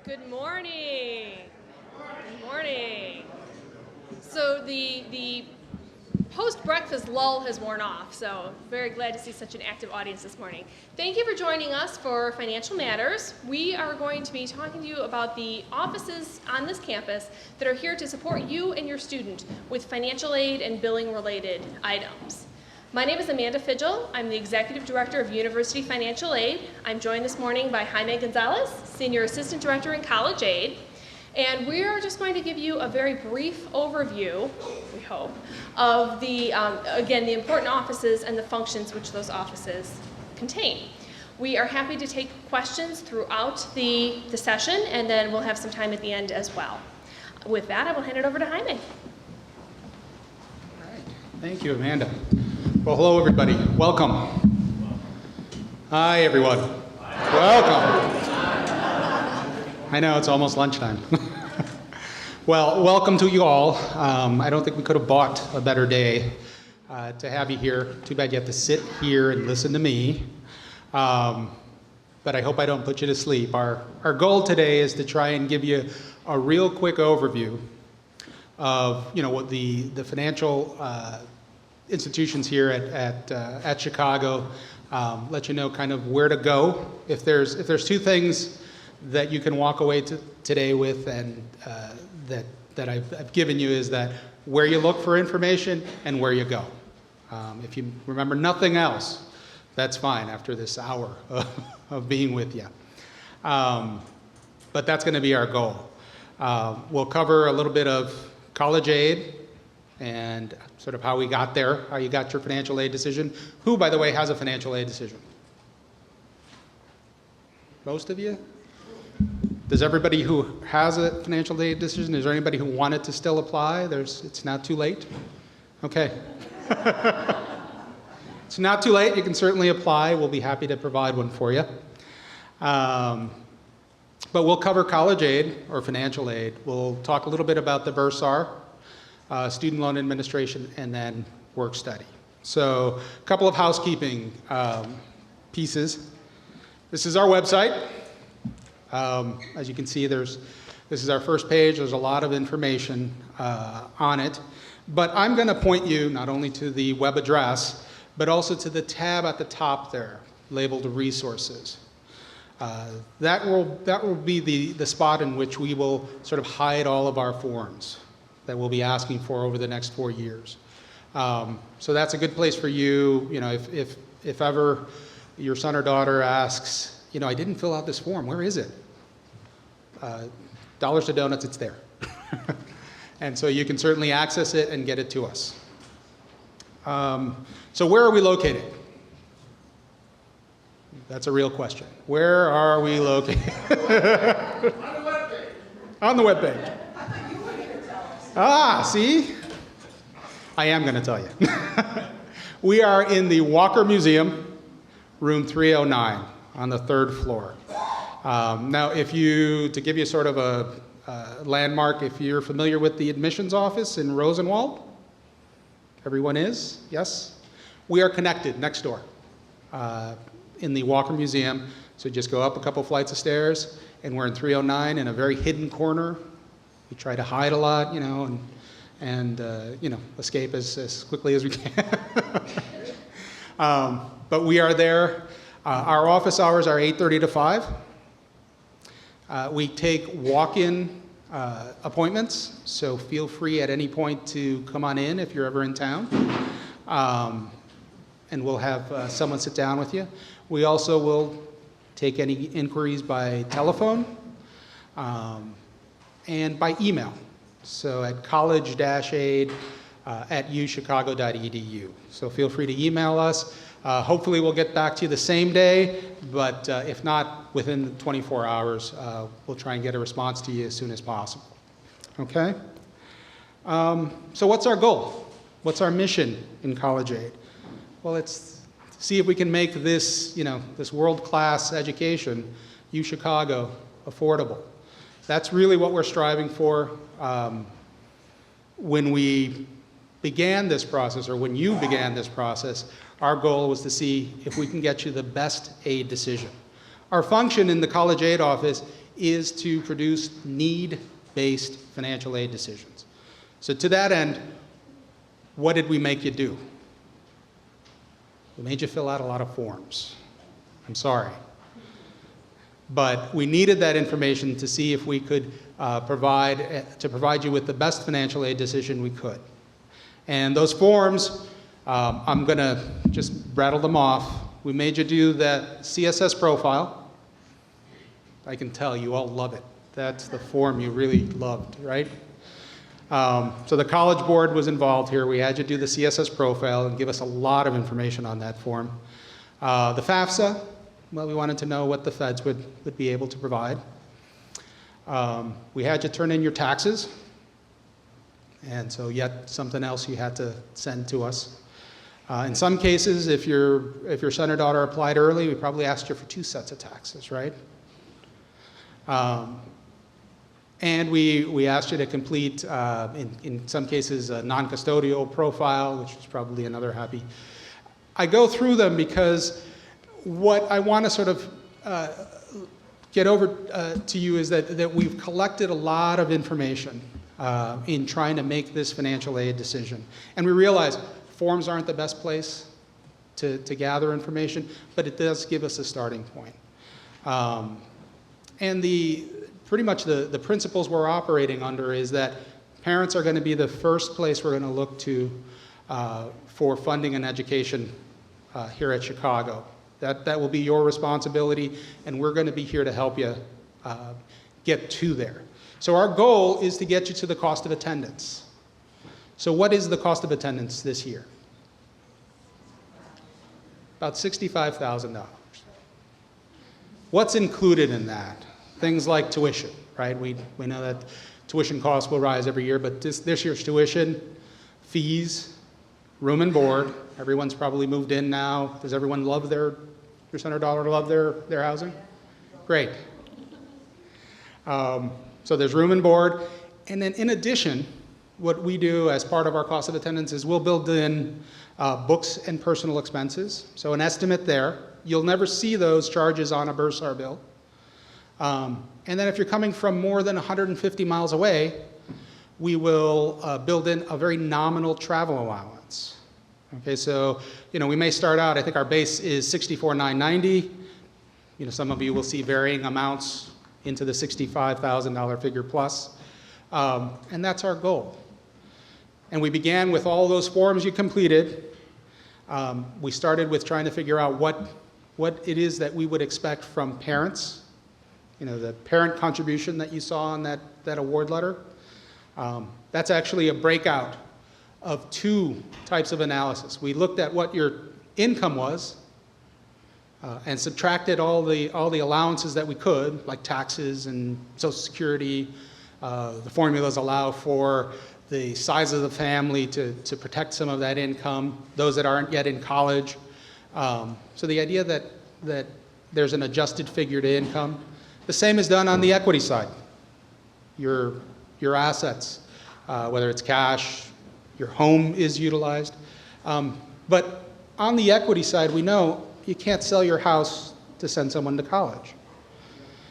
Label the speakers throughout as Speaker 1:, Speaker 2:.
Speaker 1: Good morning. Good morning. So the post-breakfast lull has worn off, so very glad to see such an active audience this morning. Thank you for joining us for Financial Matters. We are going to be talking to you about the offices on this campus that are here to support you and your student with financial aid and billing-related items. My name is Amanda Fidgel. I'm the Executive Director of University Financial Aid. I'm joined this morning by Jaime Gonzalez, Senior Assistant Director in College Aid. And we are just going to give you a very brief overview, we hope, of the, again, the important offices and the functions which those offices contain. We are happy to take questions throughout the session, and then we'll have some time at the end as well. With that, I will hand it over to Jaime.
Speaker 2: All right. Thank you, Amanda. Well, hello, everybody. Welcome. Hi, everyone. Welcome. I know, it's almost lunchtime. Well, welcome to you all. I don't think we could have bought a better day to have you here. Too bad you have to sit here and listen to me. But I hope I don't put you to sleep. Our goal today is to try and give you a real quick overview of, what the financial institutions here at Chicago, let you know kind of where to go. If there's two things that you can walk away today with, and that I've given you, is that where you look for information and where you go. If you remember nothing else, that's fine after this hour of being with you. But that's going to be our goal. We'll cover a little bit of college aid and sort of how we got there, how you got your financial aid decision. Who, by the way, has a financial aid decision? Most of you? Does everybody who has a financial aid decision, is there anybody who wanted to still apply? It's not too late? Okay. It's not too late. You can certainly apply. We'll be happy to provide one for you. But we'll cover college aid or financial aid. We'll talk a little bit about the Bursar, student loan administration, and then work study. So a couple of housekeeping pieces. This is our website. As you can see, this is our first page. There's a lot of information on it. But I'm going to point you not only to the web address, but also to the tab at the top there, labeled Resources. That will be the spot in which we will sort of hide all of our forms that we'll be asking for over the next 4 years. So that's a good place for you. If ever your son or daughter asks, I didn't fill out this form, where is it? Dollars to Donuts, it's there. And so you can certainly access it and get it to us. So where are we located? That's a real question. Where are we located? On the webpage. On the webpage. See? I am going to tell you. We are in the Walker Museum, room 309, on the 3rd floor. Now, to give you sort of a landmark, if you're familiar with the admissions office in Rosenwald, everyone is? Yes? We are connected next door in the Walker Museum. So just go up a couple flights of stairs, and we're in 309 in a very hidden corner. We try to hide a lot, and escape as quickly as we can. But we are there. Our office hours are 8:30 to 5. We take walk-in appointments, so feel free at any point to come on in if you're ever in town. And we'll have someone sit down with you. We also will take any inquiries by telephone and by email. So at college-aid at UChicago.edu. So feel free to email us. Hopefully we'll get back to you the same day, but if not, within 24 hours, we'll try and get a response to you as soon as possible. Okay? So what's our goal? What's our mission in college aid? Well, it's to see if we can make this, this world-class education, UChicago, affordable. That's really what we're striving for. When we began this process, or when you began this process, our goal was to see if we can get you the best aid decision. Our function in the college aid office is to produce need-based financial aid decisions. So to that end, what did we make you do? We made you fill out a lot of forms. I'm sorry. But we needed that information to see if we could provide you with the best financial aid decision we could. And those forms, I'm going to just rattle them off. We made you do that CSS profile. I can tell you all love it. That's the form you really loved, right? So the College Board was involved here. We had you do the CSS profile and give us a lot of information on that form. The FAFSA, well, we wanted to know what the feds would be able to provide. We had you turn in your taxes, and so yet something else you had to send to us. In some cases, if your son or daughter applied early, we probably asked you for 2 sets of taxes, right? And we asked you to complete, in some cases, a non-custodial profile, which was probably another happy. I go through them because what I want to sort of get over to you is that we've collected a lot of information in trying to make this financial aid decision. And we realize forms aren't the best place to gather information, but it does give us a starting point. And pretty much the principles we're operating under is that parents are going to be the first place we're going to look to for funding and education here at Chicago. That will be your responsibility, and we're going to be here to help you get to there. So our goal is to get you to the cost of attendance. So what is the cost of attendance this year? About $65,000. What's included in that? Things like tuition, right? We know that tuition costs will rise every year, but this year's tuition, fees, room and board. Everyone's probably moved in now. Does everyone love your son or daughter love their housing? Great. So there's room and board. And then in addition, what we do as part of our cost of attendance is we'll build in books and personal expenses. So an estimate there. You'll never see those charges on a Bursar bill. And then if you're coming from more than 150 miles away, we will build in a very nominal travel allowance. Okay, so we may start out, I think our base is $64,990. Some of you will see varying amounts into the $65,000 figure plus. And that's our goal. And we began with all those forms you completed. We started with trying to figure out what it is that we would expect from parents. The parent contribution that you saw on that award letter. That's actually a breakout of 2 types of analysis. We looked at what your income was and subtracted all the allowances that we could, like taxes and Social Security. The formulas allow for the size of the family to protect some of that income, those that aren't yet in college. So the idea that there's an adjusted figure to income. The same is done on the equity side. Your assets, whether it's cash, your home is utilized. But on the equity side, we know you can't sell your house to send someone to college.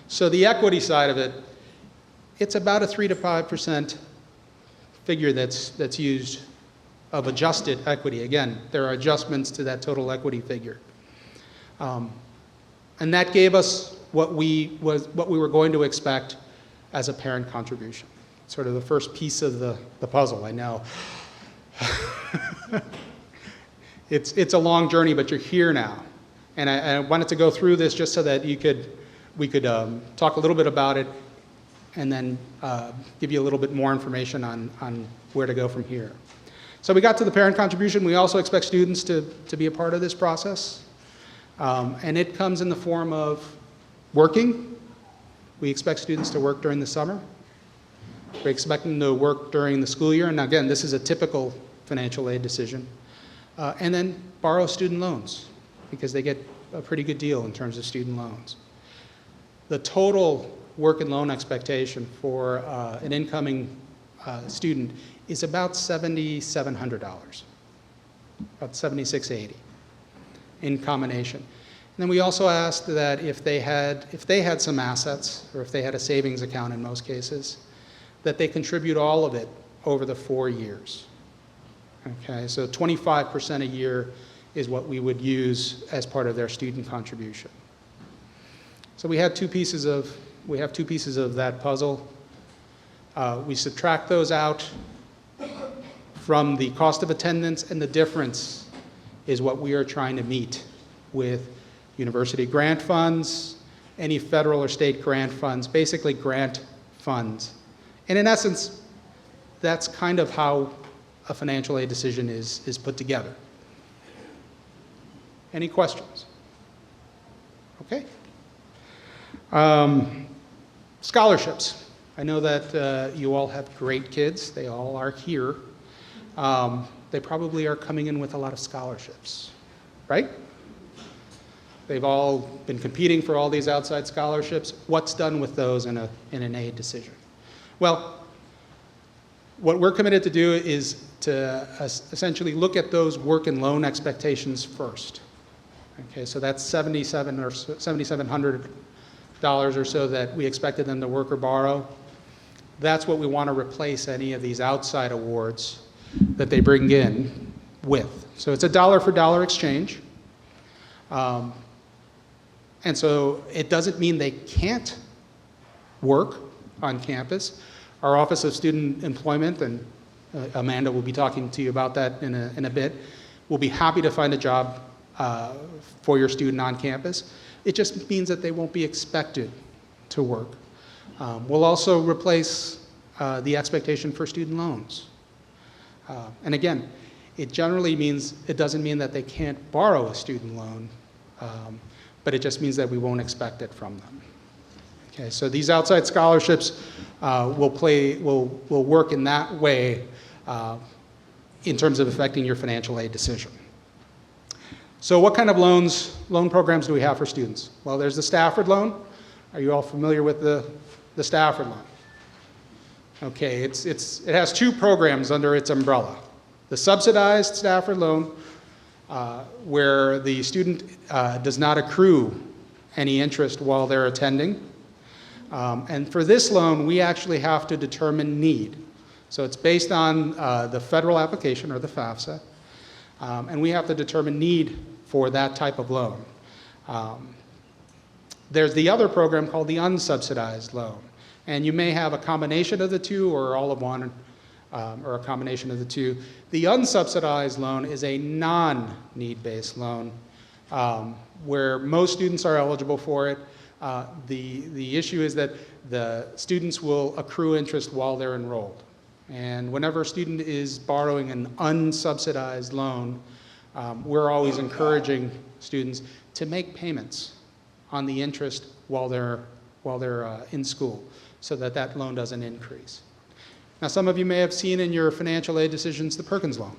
Speaker 2: So the equity side of it, it's about a 3 to 5% figure that's used of adjusted equity. Again, there are adjustments to that total equity figure. And that gave us what we were going to expect as a parent contribution. Sort of the first piece of the puzzle, I know. It's a long journey, but you're here now. And I wanted to go through this just so that we could talk a little bit about it and then give you a little bit more information on where to go from here. So we got to the parent contribution. We also expect students to be a part of this process. And it comes in the form of working. We expect students to work during the summer. We expect them to work during the school year. And again, this is a typical financial aid decision. And then borrow student loans because they get a pretty good deal in terms of student loans. The total work and loan expectation for an incoming student is about $7,700, about $7,680 in combination. then we also asked that if they had some assets, or if they had a savings account in most cases, that they contribute all of it over the 4 years. Okay, so 25% a year is what we would use as part of their student contribution. So we have two pieces of that puzzle. We subtract those out from the cost of attendance, and the difference is what we are trying to meet with university grant funds, any federal or state grant funds, basically grant funds. And in essence, that's kind of how a financial aid decision is put together. Any questions? Okay. Scholarships. I know that you all have great kids. They all are here. They probably are coming in with a lot of scholarships, right? They've all been competing for all these outside scholarships. What's done with those in an aid decision? Well, what we're committed to do is to essentially look at those work and loan expectations first. Okay, so that's $7,700 or so that we expected them to work or borrow. That's what we want to replace any of these outside awards that they bring in with. So it's a dollar for dollar exchange. And so it doesn't mean they can't work on campus. Our Office of Student Employment, and Amanda will be talking to you about that in a bit, will be happy to find a job for your student on campus. It just means that they won't be expected to work. We'll also replace the expectation for student loans. And again, it doesn't mean that they can't borrow a student loan, but it just means that we won't expect it from them. Okay, so these outside scholarships will work in that way in terms of affecting your financial aid decision. So what kind of loan programs do we have for students? Well, there's the Stafford loan. Are you all familiar with the Stafford loan? Okay, it has two programs under its umbrella. The subsidized Stafford loan, where the student does not accrue any interest while they're attending. And for this loan, we actually have to determine need. So it's based on the federal application, or the FAFSA, and we have to determine need for that type of loan. There's the other program called the unsubsidized loan, and you may have a combination of the two, or all of one, or a combination of the two. The unsubsidized loan is a non-need-based loan where most students are eligible for it. The issue is that the students will accrue interest while they're enrolled. And whenever a student is borrowing an unsubsidized loan, we're always encouraging students to make payments on the interest while they're in school, so that loan doesn't increase. Now, some of you may have seen in your financial aid decisions the Perkins loan.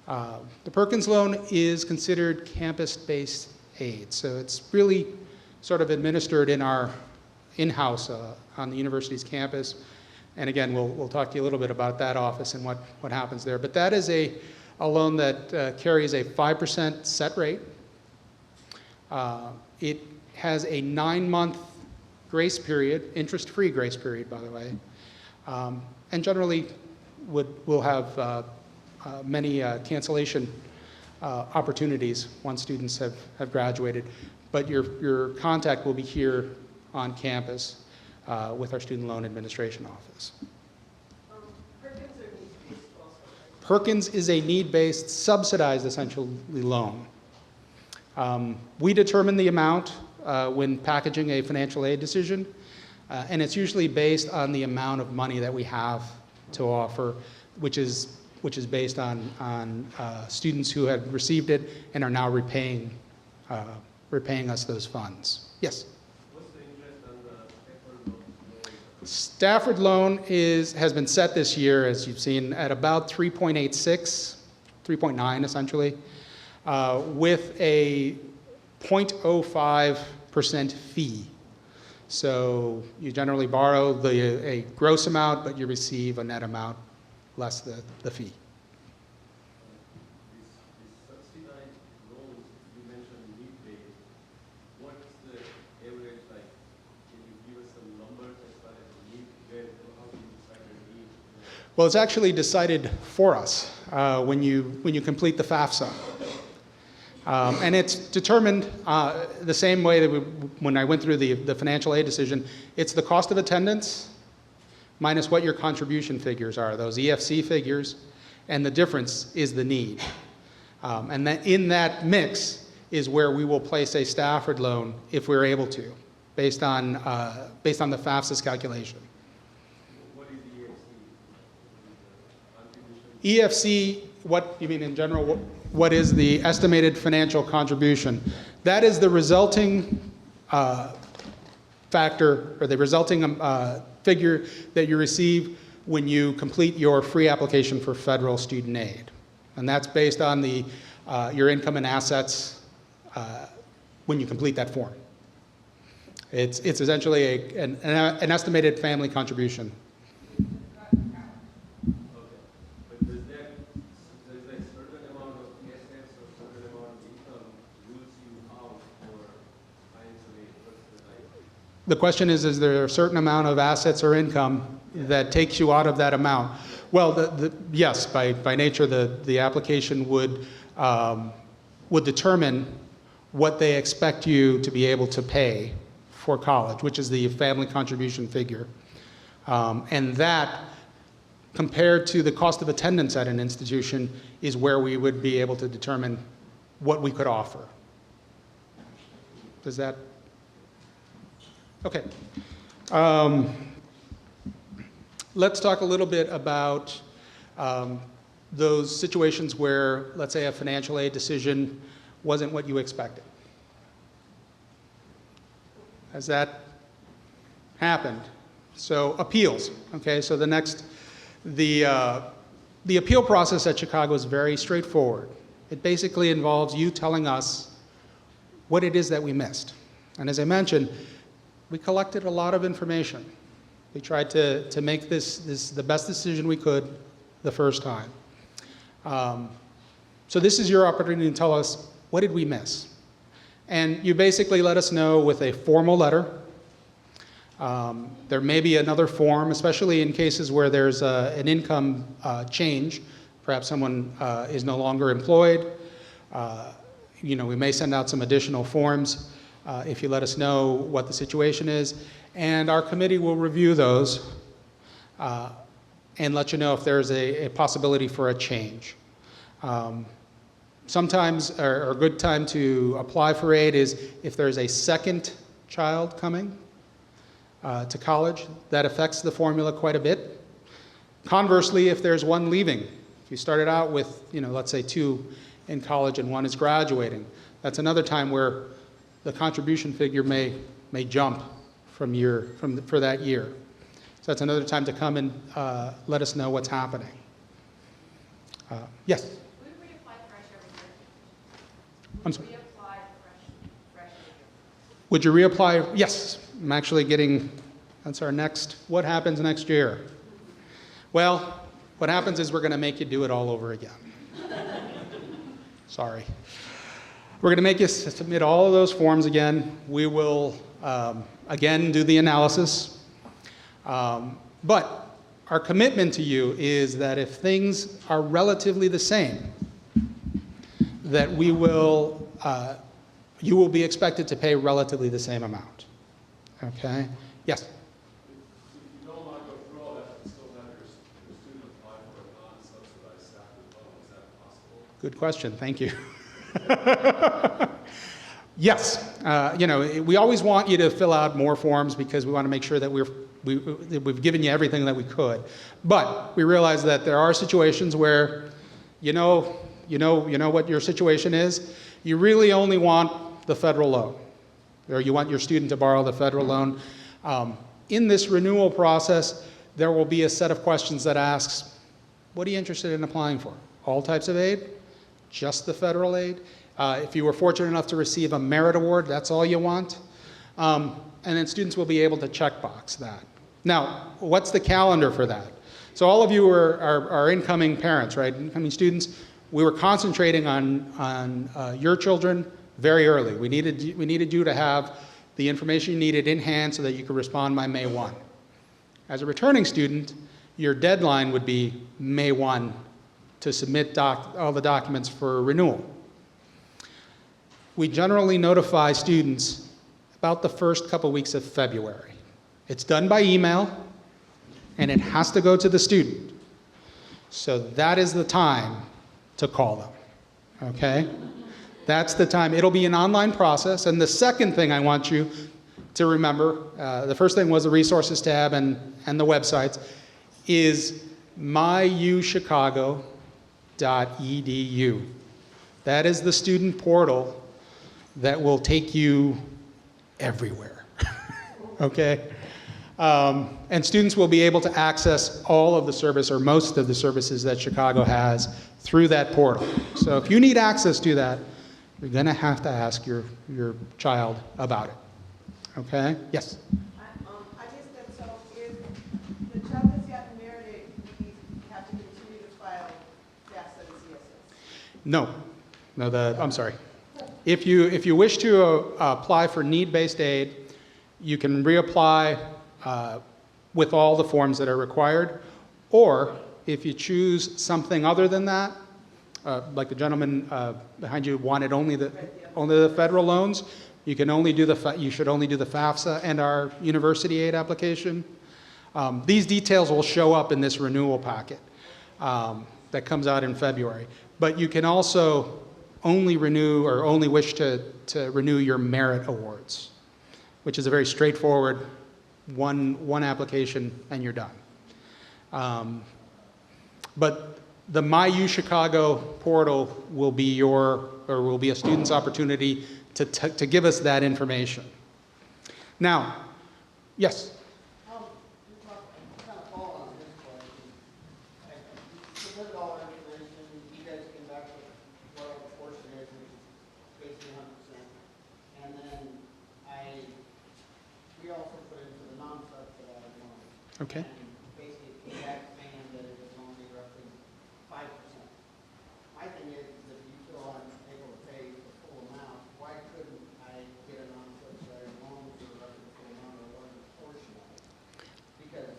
Speaker 2: The Perkins loan is considered campus-based aid, so it's really sort of administered in-house on the university's campus. And again, we'll talk to you a little bit about that office and what happens there. But that is a loan that carries a 5% set rate. It has a 9-month grace period, interest-free grace period, by the way, and generally will have many cancellation opportunities once students have graduated. But your contact will be here on campus with our Student Loan Administration Office.
Speaker 3: Perkins are need-based also, right?
Speaker 2: Perkins is a need-based, subsidized, essentially, loan. We determine the amount when packaging a financial aid decision, and it's usually based on the amount of money that we have to offer, which is based on students who have received it and are now repaying us those funds. Yes?
Speaker 3: What's the interest on the
Speaker 2: Stafford
Speaker 3: Stafford loan?
Speaker 2: loan has been set this year, as you've seen, at about 3.86, 3.9 essentially, with a 0.05% fee. So you generally borrow a gross amount, but you receive a net amount less the fee.
Speaker 3: These subsidized loans, you mentioned need-based.
Speaker 2: Well, it's actually decided for us when you complete the FAFSA. And it's determined the same way that when I went through the financial aid decision. It's the cost of attendance minus what your contribution figures are, those EFC figures, and the difference is the need. And that in that mix is where we will place a Stafford loan if we're able to, based on the FAFSA's calculation.
Speaker 4: What is EFC?
Speaker 2: EFC, what you mean in general, what is the estimated financial contribution? That is the resulting factor, or the resulting figure that you receive when you complete your free application for federal student aid. And that's based on your income and assets when you complete that form. It's essentially an estimated family contribution. The question is there a certain amount of assets or income that takes you out of that amount? Well, yes, by nature, the application would determine what they expect you to be able to pay for college, which is the family contribution figure. And that, compared to the cost of attendance at an institution, is where we would be able to determine what we could offer. Does that? Okay. Let's talk a little bit about those situations where, let's say, a financial aid decision wasn't what you expected. Has that happened? So appeals, okay? So the appeal process at Chicago is very straightforward. It basically involves you telling us what it is that we missed. And as I mentioned, we collected a lot of information. We tried to make this the best decision we could the first time. So this is your opportunity to tell us, what did we miss? And you basically let us know with a formal letter. There may be another form, especially in cases where there's an income change. Perhaps someone is no longer employed. We may send out some additional forms if you let us know what the situation is. And our committee will review those and let you know if there's a possibility for a change. Sometimes, or a good time to apply for aid is if there's a second child coming to college. That affects the formula quite a bit. Conversely, if there's one leaving, if you started out with, let's say 2 in college and 1 is graduating, that's another time where the contribution figure may jump for that year. So that's another time to come and let us know what's happening. Yes?
Speaker 3: Would we apply fresh every year?
Speaker 2: I'm sorry.
Speaker 3: We apply fresh every year.
Speaker 2: Would you reapply? Yes. I'm actually that's our next, what happens next year? Well, what happens is we're going to make you do it all over again. Sorry. We're going to make you submit all of those forms again. We will, again, do the analysis. But our commitment to you is that if things are relatively the same, that you will be expected to pay relatively the same amount. Okay? Yes?
Speaker 4: If you don't want to go through all that, but still have your student apply for a non-subsidized Stafford loan, is that possible?
Speaker 2: Good question. Thank you. Yes. We always want you to fill out more forms because we want to make sure that we've given you everything that we could. But we realize that there are situations where you know what your situation is. You really only want the federal loan, or you want your student to borrow the federal loan. In this renewal process, there will be a set of questions that asks, what are you interested in applying for? All types of aid? Just the federal aid? If you were fortunate enough to receive a merit award, that's all you want? And then students will be able to checkbox that. Now, what's the calendar for that? So all of you are incoming parents, right? Incoming students. We were concentrating on your children very early. We needed you to have the information you needed in hand so that you could respond by May 1. As a returning student, your deadline would be May 1 to submit all the documents for renewal. We generally notify students about the first couple weeks of February. It's done by email, and it has to go to the student. So that is the time to call them, okay? That's the time. It'll be an online process. And the second thing I want you to remember, the first thing was the resources tab and the websites, is myuchicago.edu. That is the student portal that will take you everywhere, okay? And students will be able to access all of the service or most of the services that Chicago has through that portal. So if you need access to that, you're going to have to ask your child about it. Okay? Yes?
Speaker 3: I just said, so if the child has gotten married, we have to continue to file FAFSA and CSS?
Speaker 2: No. I'm sorry. If you wish to apply for need-based aid, you can reapply with all the forms that are required, or if you choose something other than that, like the gentleman behind you wanted only the federal loans, you should only do the FAFSA and our university aid application. These details will show up in this renewal packet that comes out in February. But you can also only renew or only wish to renew your merit awards, which is a very straightforward one application and you're done. But the My UChicago portal will be a student's opportunity to give us that information. Now, yes?
Speaker 5: Kind of follow on this question. You submitted all our information, you guys came back with what our portion is, which is basically 100%. And then we also put into the non-subsidized loan.
Speaker 2: Okay.
Speaker 5: And basically it came back saying that it was only roughly 5%. My thing is that if you still aren't able to pay the full amount, why couldn't I get a non-subsidized loan for the rest of the full amount or one portion of it? Because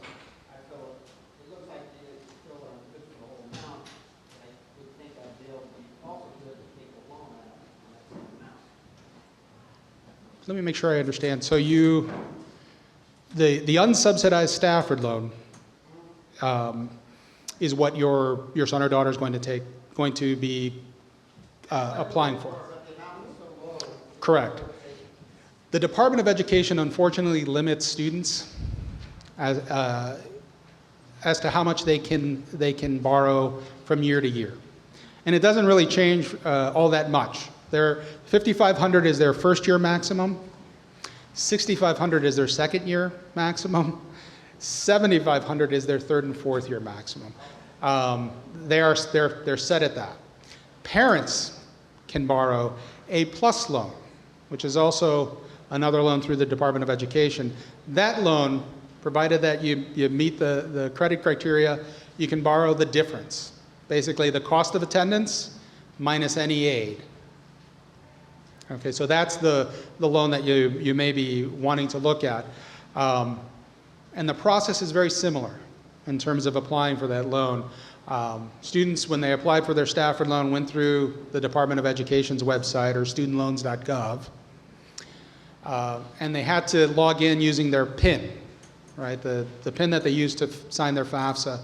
Speaker 5: I feel, it looks like you still aren't good for the whole amount. I would think I'd be able to be also good to take a loan out on that same amount.
Speaker 2: Let me make sure I understand. So the unsubsidized Stafford loan is what your son or daughter is going to be applying for.
Speaker 5: But the amount is so low.
Speaker 2: Correct. The Department of Education unfortunately limits students as to how much they can borrow from year to year, and it doesn't really change all that much. Their $5,500 is their first year maximum. $6,500 is their second year maximum. $7,500 is their third and fourth year maximum. They're set at that. Parents can borrow a PLUS loan, which is also another loan through the Department of Education. That loan, provided that you meet the credit criteria, you can borrow the difference. Basically, the cost of attendance minus any aid. Okay, so that's the loan that you may be wanting to look at. And the process is very similar in terms of applying for that loan. Students, when they applied for their Stafford loan, went through the Department of Education's website, or studentloans.gov, and they had to log in using their PIN, right? The PIN that they used to sign their FAFSA.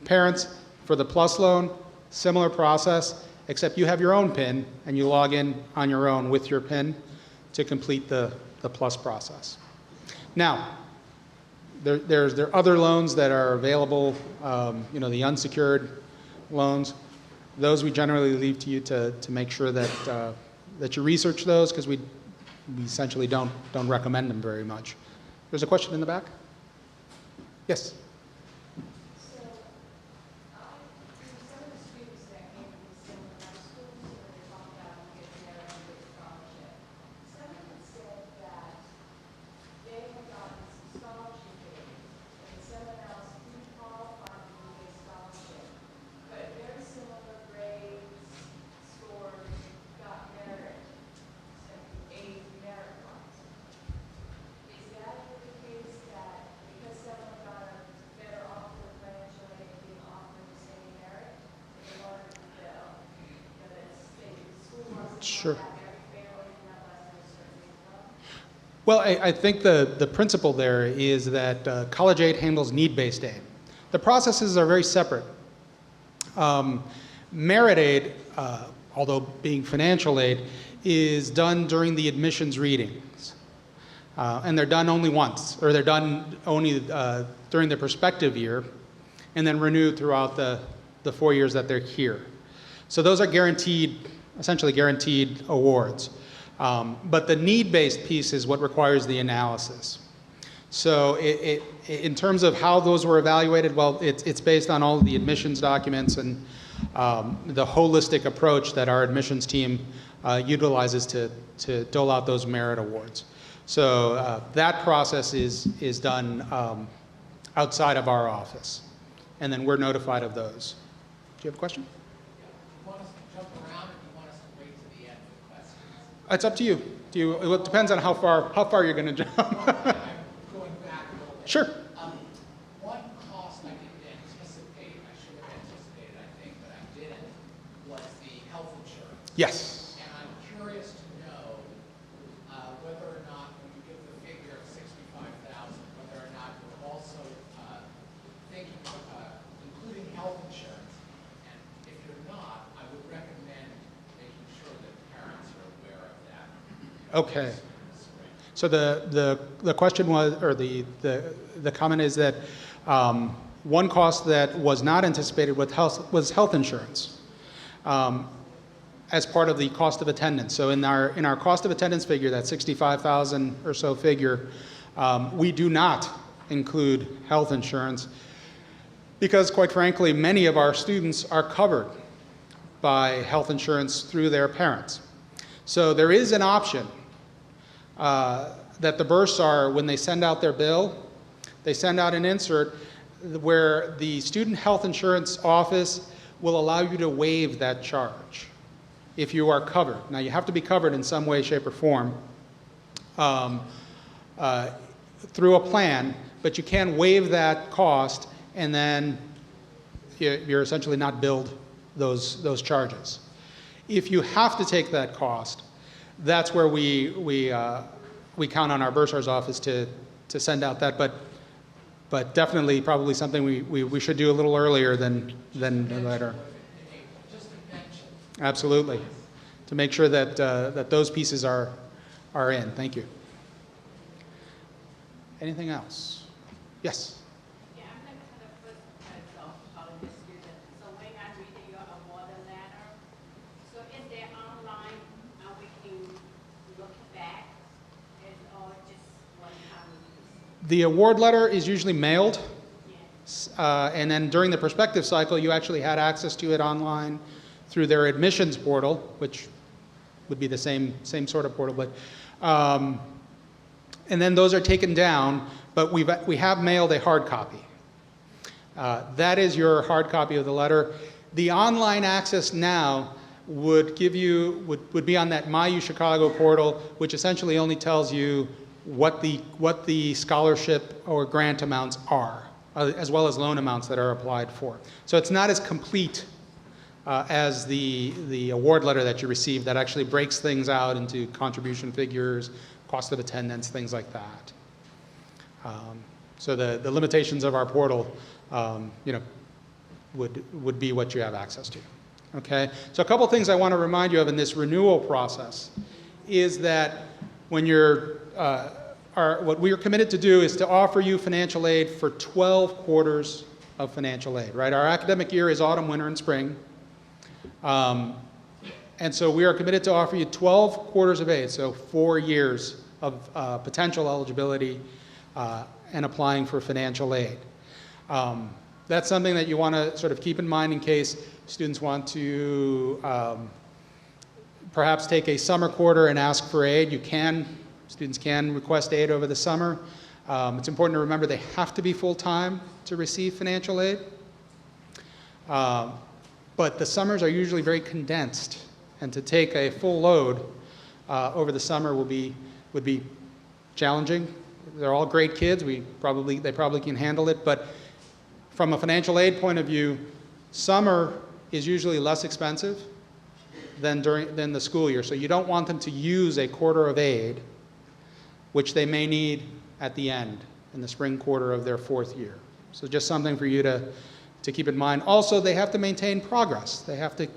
Speaker 2: Parents, for the PLUS loan, similar process, except you have your own PIN, and you log in on your own with your PIN to complete the PLUS process. Now, there are other loans that are available, the unsecured loans. Those we generally leave to you to make sure that you research those, because we essentially don't recommend them very much. There's a question in the back? Yes? Sure. Well, I think the principle there is that college aid handles need-based aid. The processes are very separate. Merit aid, although being financial aid, is done during the admissions readings. And they're done only once, or they're done only during the prospective year, and then renewed throughout the 4 years that they're here. So those are guaranteed, essentially guaranteed awards. But the need-based piece is what requires the analysis. So in terms of how those were evaluated, well, it's based on all of the admissions documents and the holistic approach that our admissions team utilizes to dole out those merit awards. So that process is done outside of our office, and then we're notified of those. Do you have a question?
Speaker 6: You want us to jump around, or do you want us to wait to the end for the questions?
Speaker 2: It's up to you. It depends on how far you're going to jump.
Speaker 6: I'm going back a little bit.
Speaker 2: Sure.
Speaker 6: One cost I didn't anticipate, I should have anticipated, I think, but I didn't, was the health insurance.
Speaker 2: Yes.
Speaker 6: And I'm curious to know whether or not, when you give the figure of 65,000, whether or not you're also thinking of including health insurance. And if you're not, I would recommend making sure that parents are aware of that.
Speaker 2: Okay. So the question was, or the comment is that one cost that was not anticipated was health insurance as part of the cost of attendance. So in our cost of attendance figure, that 65,000 or so figure, we do not include health insurance because, quite frankly, many of our students are covered by health insurance through their parents. So there is an option that the Bursar, when they send out their bill, they send out an insert where the student health insurance office will allow you to waive that charge if you are covered. Now, you have to be covered in some way, shape, or form through a plan, but you can waive that cost, and then you're essentially not billed those charges. If you have to take that cost, that's where we count on our Bursar's office to send out that, but definitely probably something we should do a little earlier than later.
Speaker 6: Just to mention.
Speaker 2: Absolutely, to make sure that that those pieces are in. Thank you. Anything else? Yes.
Speaker 7: Yeah, I'm looking for the first part of this student. So when I read your award letter, so is there online and we can look back or just one time?
Speaker 2: The award letter is usually mailed,
Speaker 7: Yes.
Speaker 2: and then during the prospective cycle, you actually had access to it online through their admissions portal, which would be the same sort of portal, but and then those are taken down, but we have mailed a hard copy. That is your hard copy of the letter. The online access now would be on that My UChicago portal, which essentially only tells you what the scholarship or grant amounts are, as well as loan amounts that are applied for. So it's not as complete as the award letter that you received that actually breaks things out into contribution figures, cost of attendance, things like that. So the limitations of our portal, would be what you have access to. Okay. So a couple things I want to remind you of in this renewal process is that when what we are committed to do is to offer you financial aid for 12 quarters of financial aid. Right. Our academic year is autumn, winter, and spring. And so we are committed to offer you 12 quarters of aid, so 4 years of potential eligibility and applying for financial aid. That's something that you want to sort of keep in mind in case students want to perhaps take a summer quarter and ask for aid. Students can request aid over the summer. It's important to remember they have to be full-time to receive financial aid. But the summers are usually very condensed, and to take a full load over the summer would be challenging. They're all great kids. They probably can handle it. But from a financial aid point of view, summer is usually less expensive than the school year. So you don't want them to use a quarter of aid, which they may need at the end, in the spring quarter of their fourth year. So just something for you to keep in mind. Also, they have to maintain progress. They have to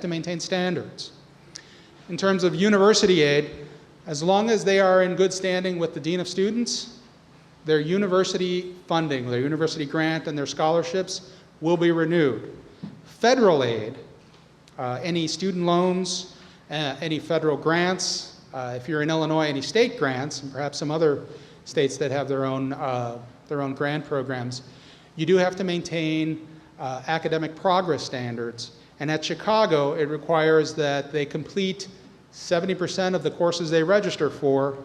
Speaker 2: maintain standards. In terms of university aid, as long as they are in good standing with the Dean of Students, their university funding, their university grant, and their scholarships will be renewed. Federal aid, any student loans, any federal grants, if you're in Illinois, any state grants, and perhaps some other states that have their own grant programs, you do have to maintain academic progress standards. And at Chicago, it requires that they complete 70% of the courses they register for,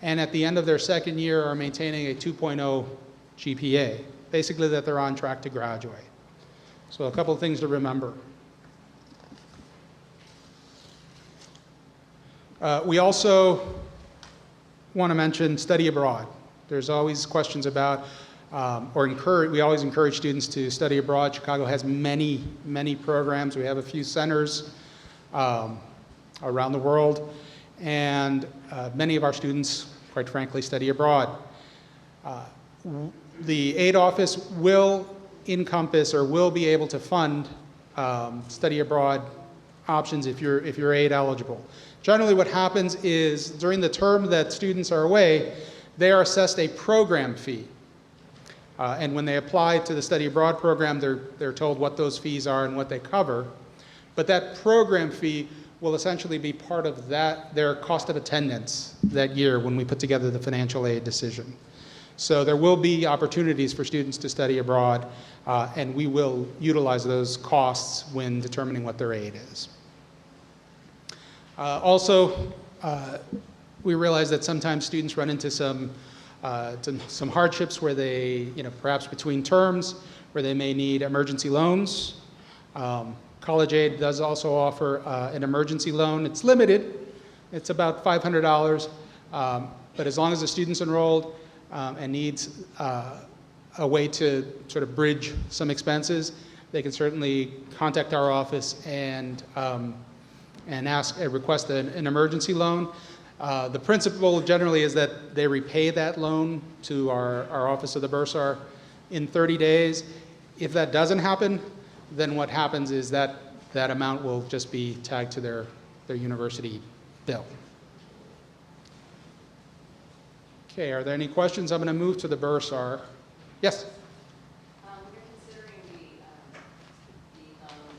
Speaker 2: and at the end of their second year are maintaining a 2.0 GPA, basically that they're on track to graduate. So a couple of things to remember. We also want to mention study abroad. There's always questions about, we always encourage students to study abroad. Chicago has many, many programs. We have a few centers around the world, and many of our students, quite frankly, study abroad. The aid office will encompass or will be able to fund study abroad options if you're aid eligible. Generally what happens is during the term that students are away, they are assessed a program fee. And when they apply to the study abroad program, they're told what those fees are and what they cover. But that program fee will essentially be part of their cost of attendance that year when we put together the financial aid decision. So there will be opportunities for students to study abroad, and we will utilize those costs when determining what their aid is. Also, we realize that sometimes students run into some hardships where they, perhaps between terms, where they may need emergency loans. College Aid does also offer an emergency loan. It's limited. It's about $500, but as long as the student's enrolled and needs a way to sort of bridge some expenses, they can certainly contact our office and request an emergency loan. The principle generally is that they repay that loan to our office of the Bursar in 30 days. If that doesn't happen, then what happens is that amount will just be tagged to their university bill. Okay, are there any questions? I'm going to move to the Bursar. Yes?
Speaker 8: When you're considering the loans,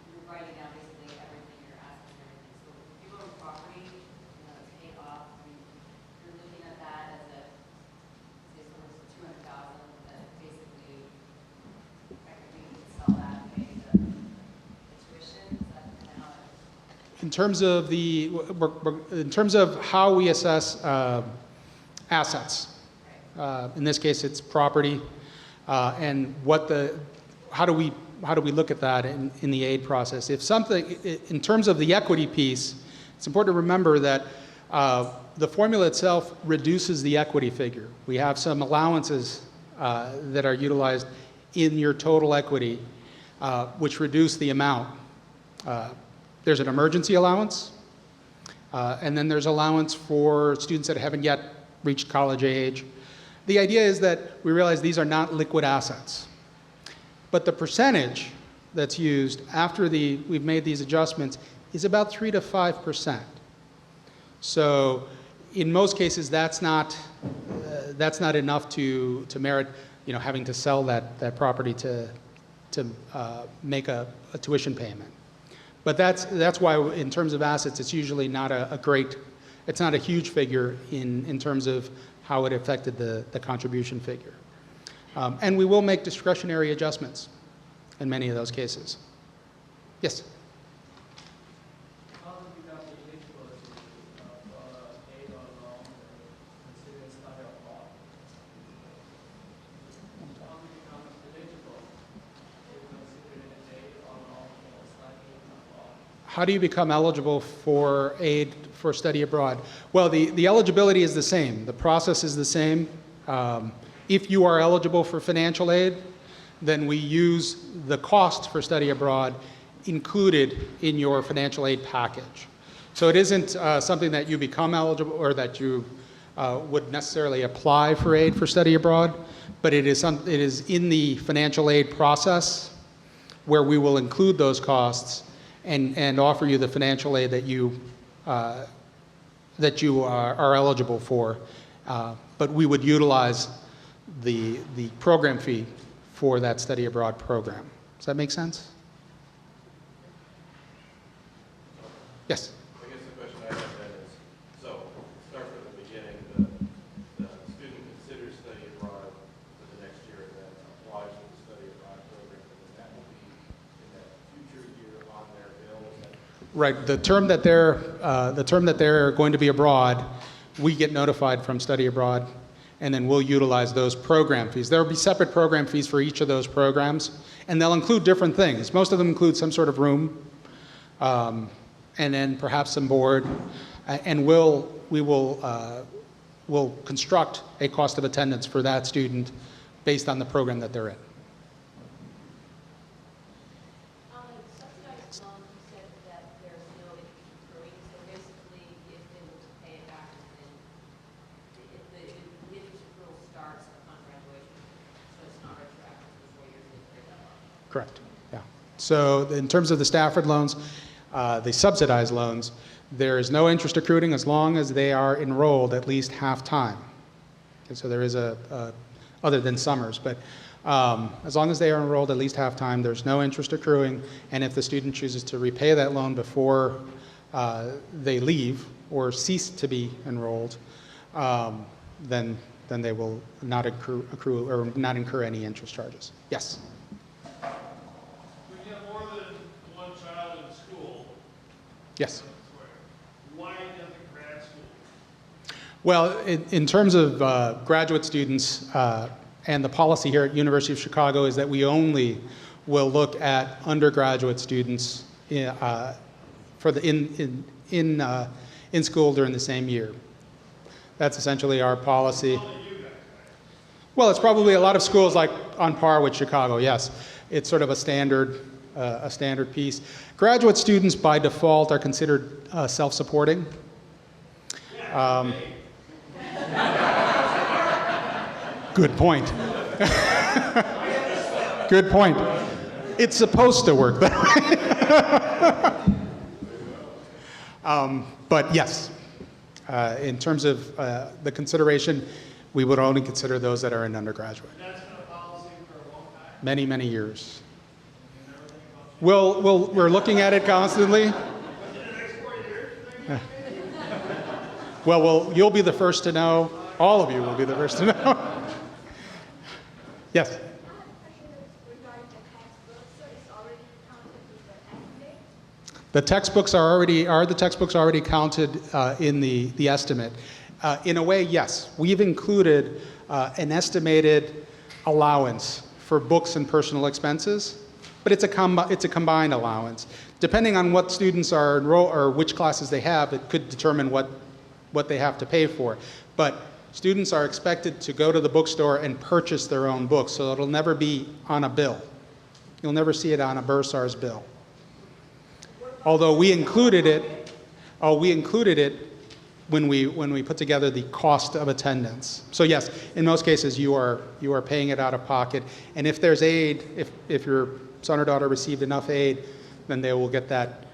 Speaker 8: you're writing down basically everything, your assets and everything. So if you own property, it's paid off, you're looking at that as say someone's $200,000, that basically effectively you can sell that and pay the tuition. Is that kind of how it?
Speaker 2: In terms of how we assess assets, in this case it's property, and how do we look at that in the aid process? If something, in terms of the equity piece, it's important to remember that the formula itself reduces the equity figure. We have some allowances that are utilized in your total equity, which reduce the amount. There's an emergency allowance, and then there's allowance for students that haven't yet reached college age. The idea is that we realize these are not liquid assets. But the percentage that's used after we've made these adjustments is about 3 to 5%. So in most cases, that's not enough to merit, having to sell that property to make a tuition payment. But that's why in terms of assets, it's usually not it's not a huge figure in terms of how it affected the contribution figure. And we will make discretionary adjustments in many of those cases. Yes?
Speaker 9: How do you become eligible of aid or loan considering study abroad? How do you become eligible to consider aid or loan for studying abroad?
Speaker 2: How do you become eligible for aid for study abroad? Well, the eligibility is the same. The process is the same. If you are eligible for financial aid, then we use the cost for study abroad included in your financial aid package. So it isn't something that you become eligible or that you would necessarily apply for aid for study abroad, but it is in the financial aid process where we will include those costs and offer you the financial aid that you are eligible for. But we would utilize the program fee for that study abroad program. Does that make sense? Yes?
Speaker 10: I guess the question I have then is, so start from the beginning, the student considers study abroad for the next year and then applies for the study abroad program, and then that will be in that future year on their bill.
Speaker 2: Right. The term that they're going to be abroad, we get notified from study abroad, and then we'll utilize those program fees. There will be separate program fees for each of those programs, and they'll include different things. Most of them include some sort of room, and then perhaps some board, and we'll construct a cost of attendance for that student based on the program that they're in.
Speaker 8: Subsidized loan, you said that there's no interest accruing, so basically if they were to pay it back, then if the interest accrual starts upon graduation, so it's not retroactive to the 4 years they pay that off.
Speaker 2: Correct. Yeah. So in terms of the Stafford loans, the subsidized loans, there is no interest accruing as long as they are enrolled at least half-time. Okay, so there is other than summers, but as long as they are enrolled at least half-time, there's no interest accruing, and if the student chooses to repay that loan before they leave or cease to be enrolled, then they will not accrue or not incur any interest charges. Yes? Yes.
Speaker 4: Why doesn't grad school?
Speaker 2: Well, in terms of graduate students, and the policy here at University of Chicago is that we only will look at undergraduate students in school during the same year. That's essentially our policy. Well, it's probably a lot of schools like on par with Chicago. Yes, it's sort of a standard piece. Graduate students, by default, are considered self-supporting. Good point. Good point. It's supposed to work that way. But yes, in terms of the consideration, we would only consider those that are in undergraduate.
Speaker 4: That's been a policy for a long time.
Speaker 2: Many, many years. We're looking at it constantly. Well, you'll be the first to know. All of you will be the first to know. Yes?
Speaker 11: I have a question regarding the textbooks. So it's already counted with the estimate?
Speaker 2: The textbooks already counted in the estimate? In a way, yes. We've included an estimated allowance for books and personal expenses, but it's a combined allowance. Depending on what students are enrolled or which classes they have, it could determine what they have to pay for. But students are expected to go to the bookstore and purchase their own books, so it'll never be on a bill. You'll never see it on a Bursar's bill. Although we included it when we put together the cost of attendance. So yes, in most cases you are paying it out of pocket, and if there's aid, if your son or daughter received enough aid, then they will get that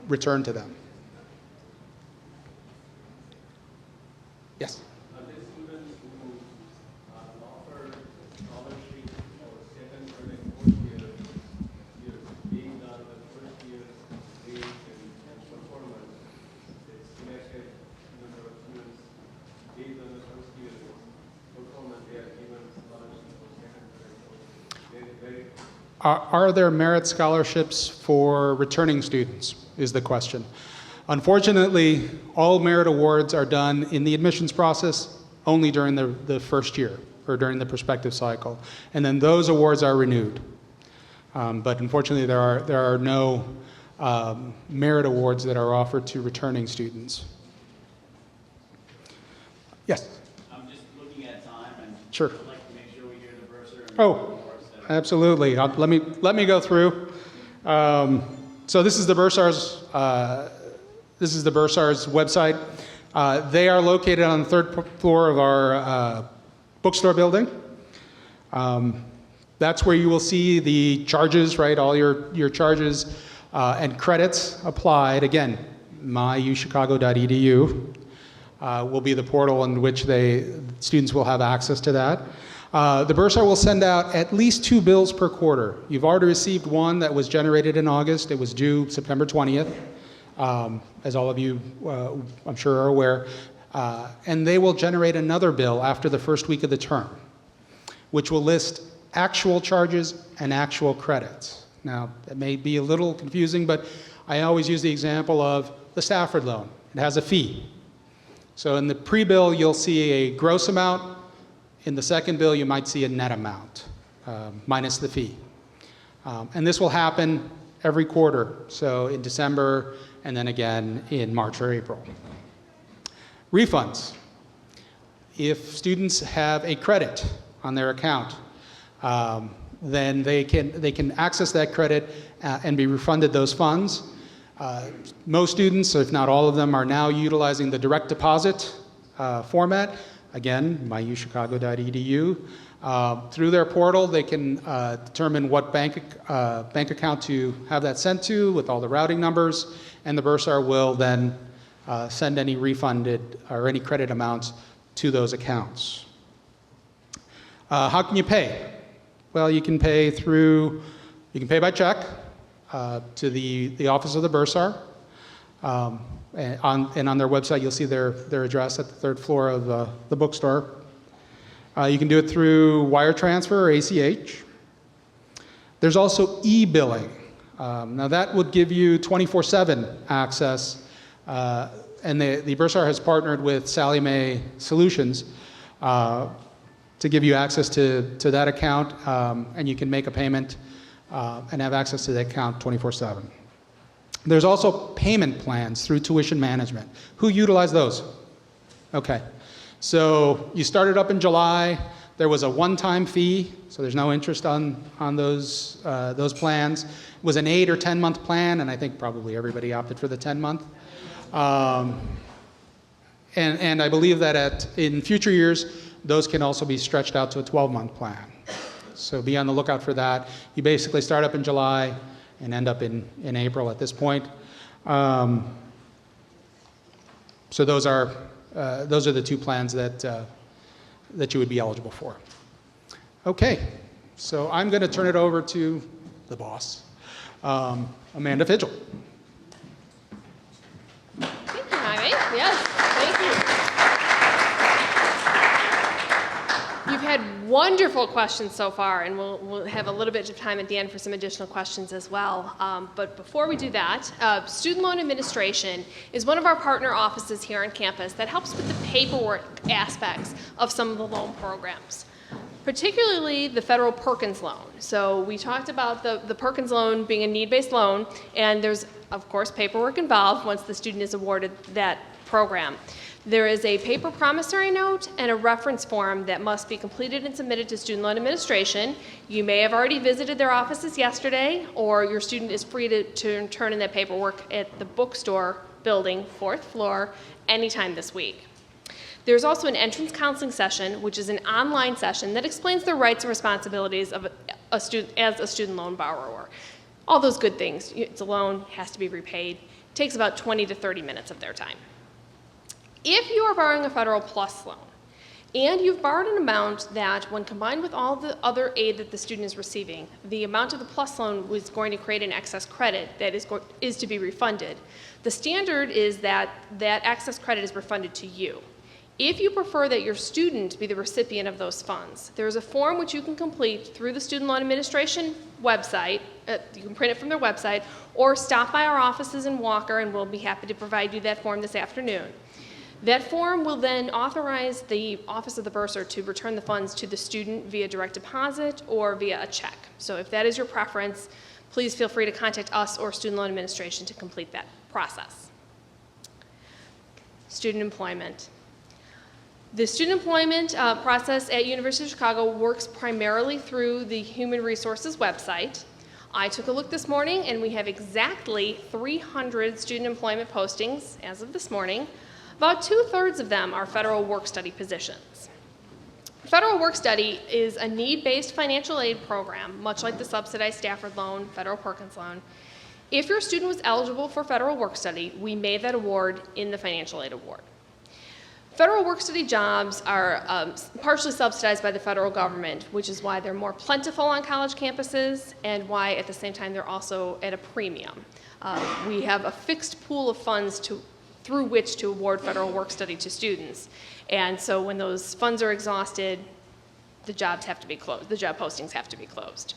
Speaker 2: returned to them. Yes?
Speaker 9: Are there students who are offered scholarship or second, third, and fourth year, being done the first year grades and performance? It's selected number of students based on the first year performance, they are given scholarship for second, third, and fourth.
Speaker 2: Are there merit scholarships for returning students, is the question. Unfortunately, all merit awards are done in the admissions process only during the first year or during the prospective cycle, and then those awards are renewed. But unfortunately, there are no merit awards that are offered to returning students. Yes?
Speaker 12: I'm just looking at time, and
Speaker 2: Sure.
Speaker 12: I'd like to make sure we hear the Bursar.
Speaker 2: Oh, absolutely. Let me go through. So this is the Bursar's website. They are located on the third floor of our bookstore building. That's where you will see the charges, right? All your charges and credits applied. Again, myuchicago.edu will be the portal in which students will have access to that. The Bursar will send out at least 2 bills per quarter. You've already received one that was generated in August. It was due September 20th, as all of you, I'm sure, are aware. And they will generate another bill after the first week of the term, which will list actual charges and actual credits. Now, that may be a little confusing, but I always use the example of the Stafford loan. It has a fee. So in the pre-bill, you'll see a gross amount. In the second bill, you might see a net amount, minus the fee. And this will happen every quarter, so in December, and then again in March or April. Refunds. If students have a credit on their account, then they can access that credit and be refunded those funds. Most students, if not all of them, are now utilizing the direct deposit format. Again, myuchicago.edu. Through their portal, they can determine what bank account to have that sent to with all the routing numbers, and the Bursar will then send any refunded or any credit amounts to those accounts. How can you pay? Well, you can pay by check to the office of the Bursar. And on their website, you'll see their address at the third floor of the bookstore. You can do it through wire transfer or ACH. There's also e-billing. Now that would give you 24/7 access, and the Bursar has partnered with Sallie Mae Solutions to give you access to that account, and you can make a payment and have access to that account 24/7. There's also payment plans through tuition management. Who utilize those? Okay. So you started up in July. There was a one-time fee, so there's no interest on those plans. It was an 8 or 10-month plan, and I think probably everybody opted for the 10-month. And I believe that in future years, those can also be stretched out to a 12-month plan. So be on the lookout for that. You basically start up in July and end up in April at this point. So those are the 2 plans that you would be eligible for. Okay, so I'm going to turn it over to the boss, Amanda Fidgel.
Speaker 1: Thank you, Jaime. Yes, thank you. You've had wonderful questions so far, and we'll have a little bit of time at the end for some additional questions as well. But before we do that, Student Loan Administration is one of our partner offices here on campus that helps with the paperwork aspects of some of the loan programs, particularly the federal Perkins loan. So we talked about the Perkins loan being a need-based loan, and there's, of course, paperwork involved once the student is awarded that program. There is a paper promissory note and a reference form that must be completed and submitted to Student Loan Administration. You may have already visited their offices yesterday, or your student is free to turn in that paperwork at the bookstore building, 4th floor, anytime this week. There's also an entrance counseling session, which is an online session that explains the rights and responsibilities of a student loan borrower. All those good things. It's a loan, has to be repaid. It takes about 20 to 30 minutes of their time. If you are borrowing a Federal Plus loan, and you've borrowed an amount that, when combined with all the other aid that the student is receiving, the amount of the Plus loan was going to create an excess credit that is to be refunded, the standard is that that excess credit is refunded to you. If you prefer that your student be the recipient of those funds, there is a form which you can complete through the Student Loan Administration website. You can print it from their website, or stop by our offices in Walker, and we'll be happy to provide you that form this afternoon. That form will then authorize the Office of the Bursar to return the funds to the student via direct deposit or via a check. So if that is your preference, please feel free to contact us or Student Loan Administration to complete that process. Student employment. The student employment process at University of Chicago works primarily through the Human Resources website. I took a look this morning, and we have exactly 300 student employment postings as of this morning. About 2/3 of them are federal work-study positions. Federal work-study is a need-based financial aid program, much like the subsidized Stafford loan, federal Perkins loan. If your student was eligible for federal work-study, we made that award in the financial aid award. Federal work-study jobs are partially subsidized by the federal government, which is why they're more plentiful on college campuses and why at the same time they're also at a premium. We have a fixed pool of funds through which to award federal work-study to students. And so when those funds are exhausted, the jobs have to be closed, the job postings have to be closed.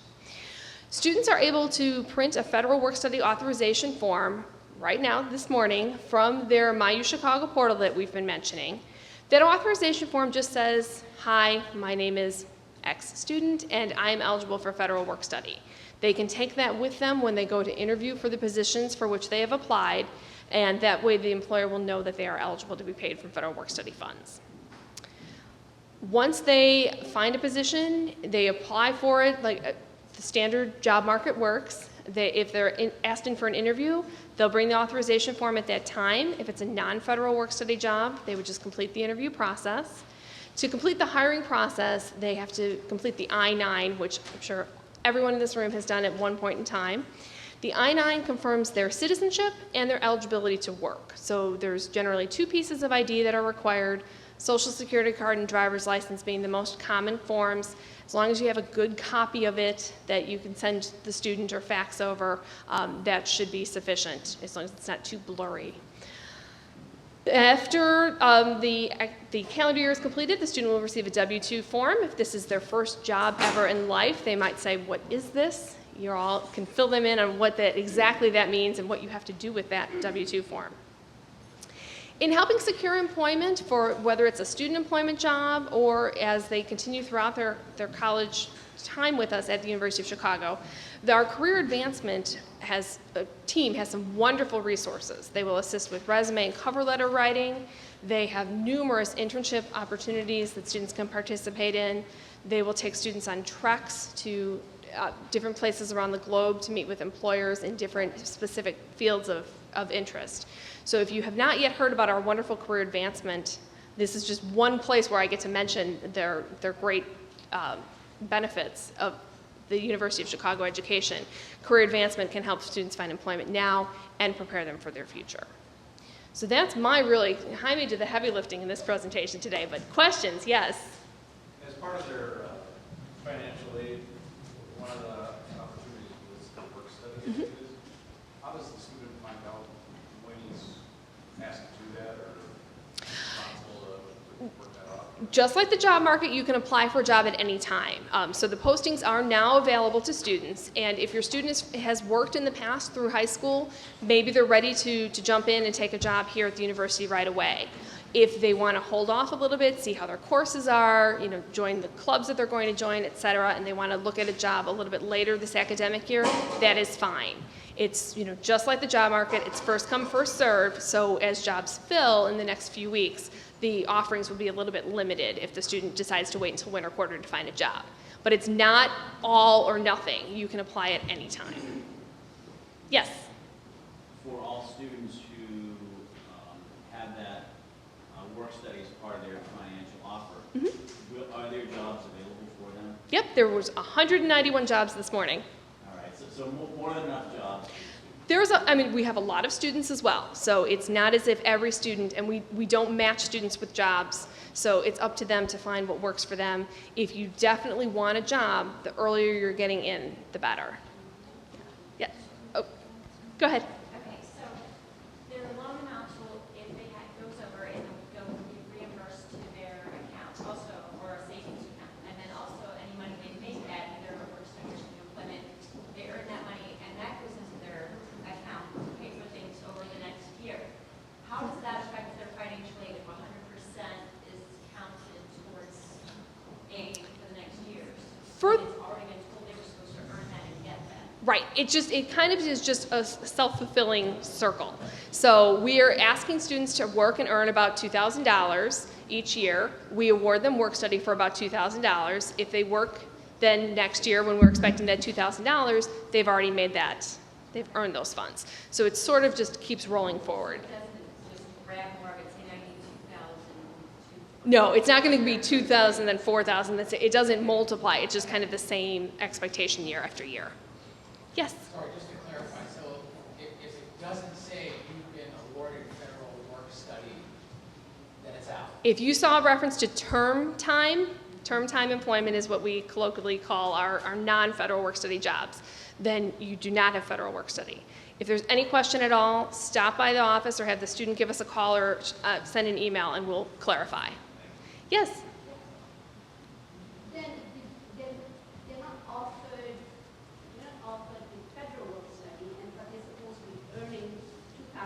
Speaker 1: Students are able to print a federal work-study authorization form right now, this morning, from their My UChicago portal that we've been mentioning. That authorization form just says, hi, my name is X student, and I'm eligible for federal work-study. They can take that with them when they go to interview for the positions for which they have applied, and that way the employer will know that they are eligible to be paid from federal work-study funds. Once they find a position, they apply for it like the standard job market works. If they're asked in for an interview, they'll bring the authorization form at that time. If it's a non-federal work-study job, they would just complete the interview process. To complete the hiring process, they have to complete the I-9, which I'm sure everyone in this room has done at one point in time. The I-9 confirms their citizenship and their eligibility to work. So there's generally 2 pieces of ID that are required, Social Security card and driver's license being the most common forms. As long as you have a good copy of it that you can send the student or fax over, that should be sufficient, as long as it's not too blurry. After the calendar year is completed, the student will receive a W-2 form. If this is their first job ever in life, they might say, what is this? You all can fill them in on what exactly that means and what you have to do with that W-2 form. In helping secure employment for whether it's a student employment job or as they continue throughout their college time with us at the University of Chicago, our career advancement team has some wonderful resources. They will assist with resume and cover letter writing. They have numerous internship opportunities that students can participate in. They will take students on treks to different places around the globe to meet with employers in different specific fields of interest. So if you have not yet heard about our wonderful career advancement, this is just one place where I get to mention their great benefits of the University of Chicago education. Career advancement can help students find employment now and prepare them for their future. So that's Jaime did the heavy lifting in this presentation today, but questions, yes?
Speaker 13: As part of their financial aid, one of the opportunities was the work study activities. How does the student find out when he's asked to do that or responsible to work that out?
Speaker 1: Just like the job market, you can apply for a job at any time. So the postings are now available to students, and if your student has worked in the past through high school, maybe they're ready to jump in and take a job here at the university right away. If they want to hold off a little bit, see how their courses are, join the clubs that they're going to join, et cetera, and they want to look at a job a little bit later this academic year, that is fine. It's just like the job market, it's first come, first serve, so as jobs fill in the next few weeks, the offerings will be a little bit limited if the student decides to wait until winter quarter to find a job. But it's not all or nothing. You can apply at any time. Yes?
Speaker 12: For all students who have that work study as part of their financial offer, are there jobs available for them?
Speaker 1: Yep, there was 191 jobs this morning.
Speaker 12: All right, so more than enough jobs.
Speaker 1: We have a lot of students as well, so it's not as if every student, and we don't match students with jobs, so it's up to them to find what works for them. If you definitely want a job, the earlier you're getting in, the better. Yeah. Oh, go ahead.
Speaker 11: Okay, so their loan amount will, if they goes over, it will be reimbursed to their account also, or a savings account. And then also any money they make at either a work study or student employment, they earn that money and that goes into their account to pay for things over the next year. How does that affect their financial aid if 100% is counted towards aid for the next years? It's already been told they were supposed to earn that and get that.
Speaker 1: Right, it kind of is just a self-fulfilling circle. So we are asking students to work and earn about $2,000 each year. We award them work study for about $2,000. If they work then next year when we're expecting that $2,000, they've already made that, they've earned those funds. So it sort of just keeps rolling forward.
Speaker 8: It doesn't just grab more of it, say I need 2,000.
Speaker 1: No, it's not going to be 2,000 then 4,000. It doesn't multiply. It's just kind of the same expectation year after year. Yes?
Speaker 6: Sorry, just to clarify, so if it doesn't say you've been awarded federal work study, then it's out?
Speaker 1: If you saw a reference to term time employment is what we colloquially call our non-federal work study jobs, then you do not have federal work study. If there's any question at all, stop by the office or have the student give us a call or send an email and we'll clarify. Yes?
Speaker 7: Then they're not offered the federal work study, but they're supposed to be earning $2,000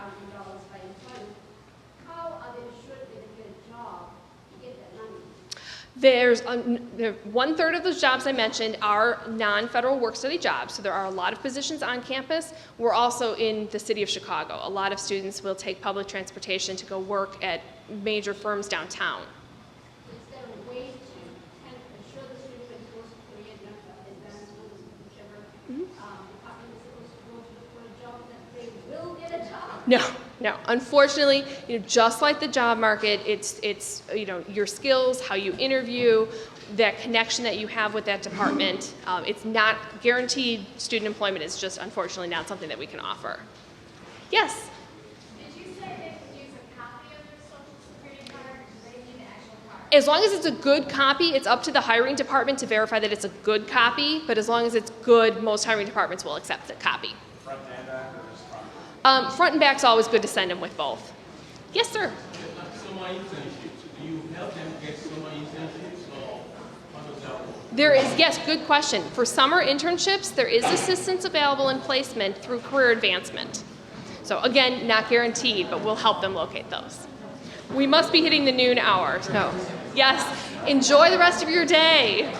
Speaker 7: by employment. How are they assured that they get a job to get that money?
Speaker 1: There's 1/3 of those jobs I mentioned are non-federal work study jobs, so there are a lot of positions on campus. We're also in the city of Chicago. A lot of students will take public transportation to go work at major firms downtown.
Speaker 7: Is there a way to kind of assure the student when he goes to career advancement, whichever department is supposed to go to look for a job, that they will get a job?
Speaker 1: No. Unfortunately, just like the job market, it's your skills, how you interview, that connection that you have with that department. It's not guaranteed student employment. It's just unfortunately not something that we can offer. Yes?
Speaker 11: Did you say they could use a copy of their social security card, or do they need the actual card?
Speaker 1: As long as it's a good copy, it's up to the hiring department to verify that it's a good copy, but as long as it's good, most hiring departments will accept the copy.
Speaker 13: Front and back or just front?
Speaker 1: Front and back's always good to send them with both. Yes, sir?
Speaker 9: Summer internships, do you help them get summer internships or how does that work?
Speaker 1: There is, yes, good question. For summer internships, there is assistance available in placement through career advancement. So again, not guaranteed, but we'll help them locate those. We must be hitting the noon hour, so yes, enjoy the rest of your day.